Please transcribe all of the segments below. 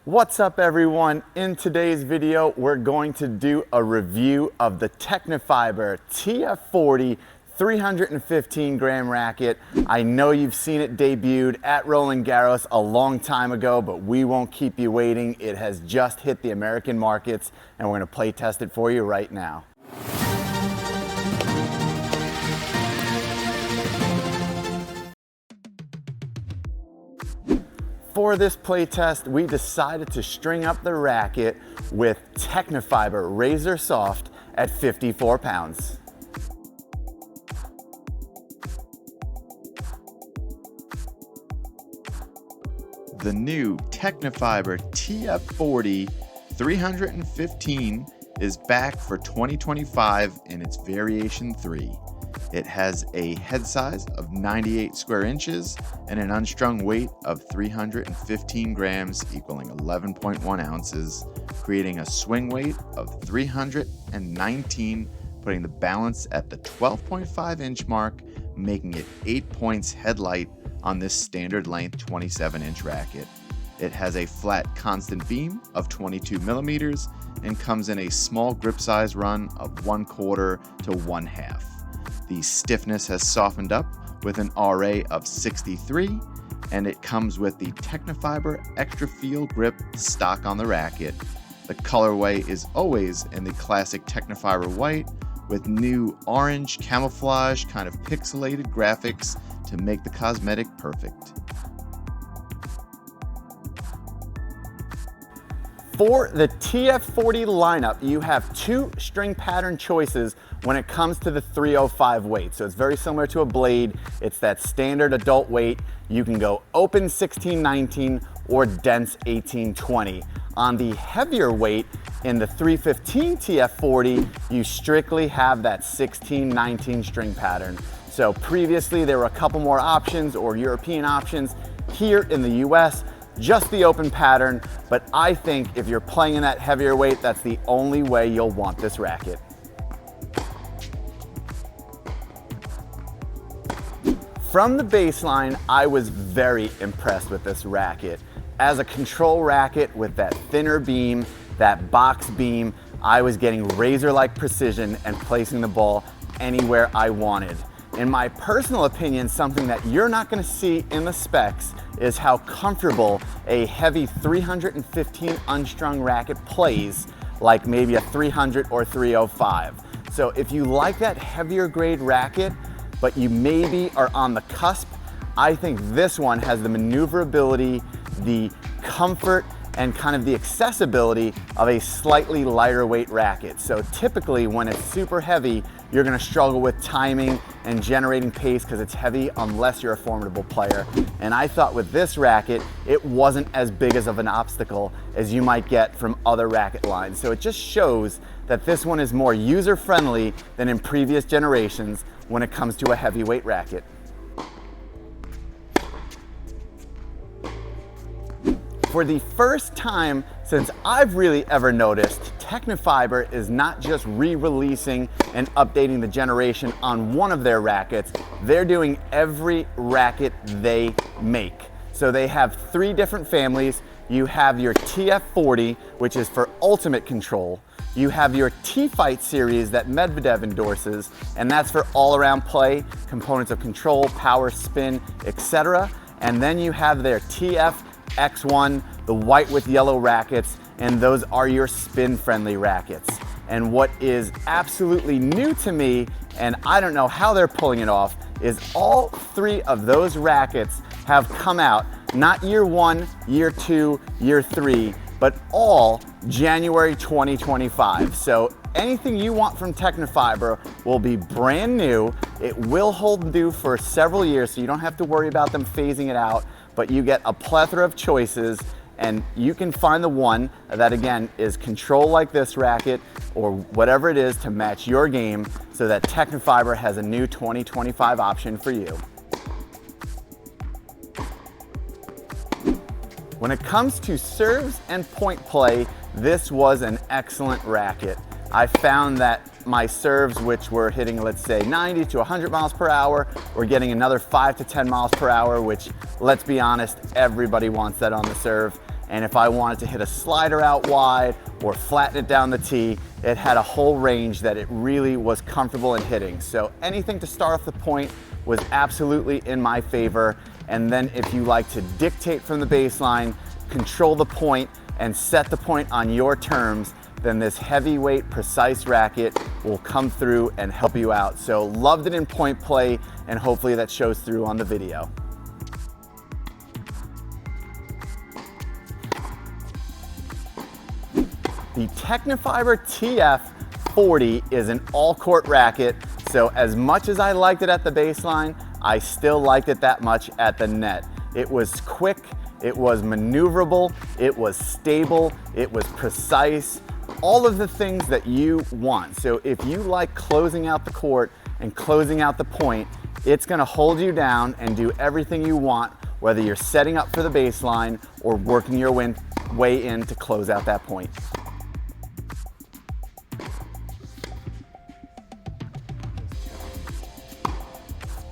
What's up everyone? In today's video, we're going to do a review of the Tecnifibre TF40 315 gram racket. I know you've seen it debuted at Roland Garros a long time ago, but we won't keep you waiting. It has just hit the American markets and we're gonna play test it for you right now. For this play test, we decided to string up the racket with Tecnifibre Razor Soft at 54 pounds. The new Tecnifibre TF40 315 is back for 2025 in its variation 3. It has a head size of 98 square inches and an unstrung weight of 315 grams, equaling 11.1 ounces, creating a swing weight of 319, putting the balance at the 12.5 inch mark, making it 8 points headlight on this standard length 27 inch racket. It has a flat constant beam of 22 millimeters and comes in a small grip size run of 1/4 to 1/2. The stiffness has softened up with an RA of 63, and it comes with the Technifibre Extra Feel Grip stock on the racket. The colorway is always in the classic Technifibre white with new orange camouflage kind of pixelated graphics to make the cosmetic perfect. For the TF40 lineup, you have two string pattern choices when it comes to the 305 weight. So it's very similar to a blade. It's that standard adult weight. You can go open 16-19 or dense 18-20. On the heavier weight, in the 315 TF40, you strictly have that 16-19 string pattern. So previously there were a couple more options or European options. Here in the US, just the open pattern, but I think if you're playing in that heavier weight, that's the only way you'll want this racket. From the baseline, I was very impressed with this racket. As a control racket with that thinner beam, that box beam, I was getting razor-like precision and placing the ball anywhere I wanted. In my personal opinion, something that you're not going to see in the specs is how comfortable a heavy 315 unstrung racket plays, like maybe a 300 or 305. So if you like that heavier grade racket, but you maybe are on the cusp, I think this one has the maneuverability, the comfort, and kind of the accessibility of a slightly lighter weight racket. So typically when it's super heavy, you're gonna struggle with timing and generating pace because it's heavy unless you're a formidable player. And I thought with this racket, it wasn't as big as of an obstacle as you might get from other racket lines. So it just shows that this one is more user-friendly than in previous generations when it comes to a heavyweight racket. For the first time since I've really ever noticed, Tecnifibre is not just re-releasing and updating the generation on one of their rackets, they're doing every racket they make. So they have 3 different families. You have your TF40, which is for ultimate control. You have your T-Fight series that Medvedev endorses, and that's for all-around play, components of control, power, spin, etc. And then you have their TF X1, the white with yellow rackets, and those are your spin-friendly rackets. And what is absolutely new to me, and I don't know how they're pulling it off, is all 3 of those rackets have come out, not year 1, year 2, year 3, but all January 2025. So anything you want from Tecnifibre will be brand new. It will hold due for several years, so you don't have to worry about them phasing it out, but you get a plethora of choices, and you can find the one that, again, is control like this racket or whatever it is to match your game, so that Tecnifibre has a new 2025 option for you. When it comes to serves and point play, this was an excellent racket. I found that my serves, which were hitting, let's say, 90 to 100 miles per hour, were getting another 5 to 10 miles per hour, which, let's be honest, everybody wants that on the serve. And if I wanted to hit a slider out wide or flatten it down the tee, it had a whole range that it really was comfortable in hitting. So anything to start off the point was absolutely in my favor. And then if you like to dictate from the baseline, control the point, and set the point on your terms, then this heavyweight precise racket will come through and help you out. So loved it in point play, and hopefully that shows through on the video. The Tecnifibre TF40 is an all-court racket, so as much as I liked it at the baseline, I still liked it that much at the net. It was quick, it was maneuverable, it was stable, it was precise, all of the things that you want. So if you like closing out the court and closing out the point, it's gonna hold you down and do everything you want, whether you're setting up for the baseline or working your way in to close out that point.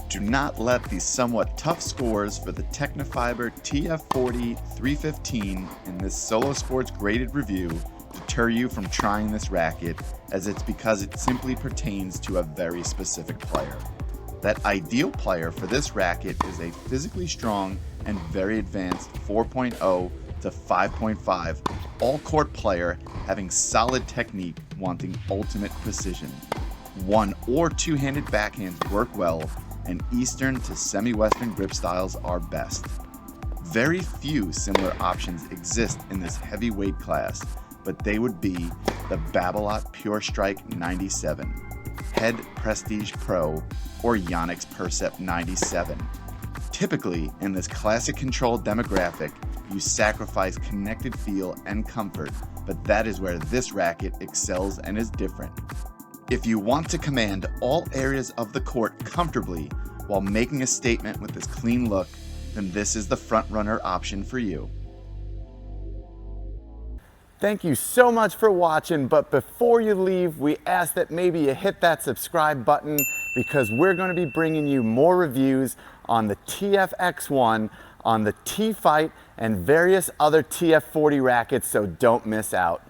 Do not let the somewhat tough scores for the Tecnifibre TF40 315 in this Solow Sports graded review deter you from trying this racket, as it's because it simply pertains to a very specific player. That ideal player for this racket is a physically strong and very advanced 4.0 to 5.5 all-court player having solid technique wanting ultimate precision. One or two-handed backhands work well, and Eastern to semi-Western grip styles are best. Very few similar options exist in this heavyweight class, but they would be the Babolat Pure Strike 97, Head Prestige Pro, or Yonex Percept 97. Typically, in this classic control demographic, you sacrifice connected feel and comfort, but that is where this racket excels and is different. If you want to command all areas of the court comfortably while making a statement with this clean look, then this is the front runner option for you. Thank you so much for watching, but before you leave, we ask that maybe you hit that subscribe button, because we're going to be bringing you more reviews on the TFX1, on the T-Fight, and various other TF40 rackets, so don't miss out.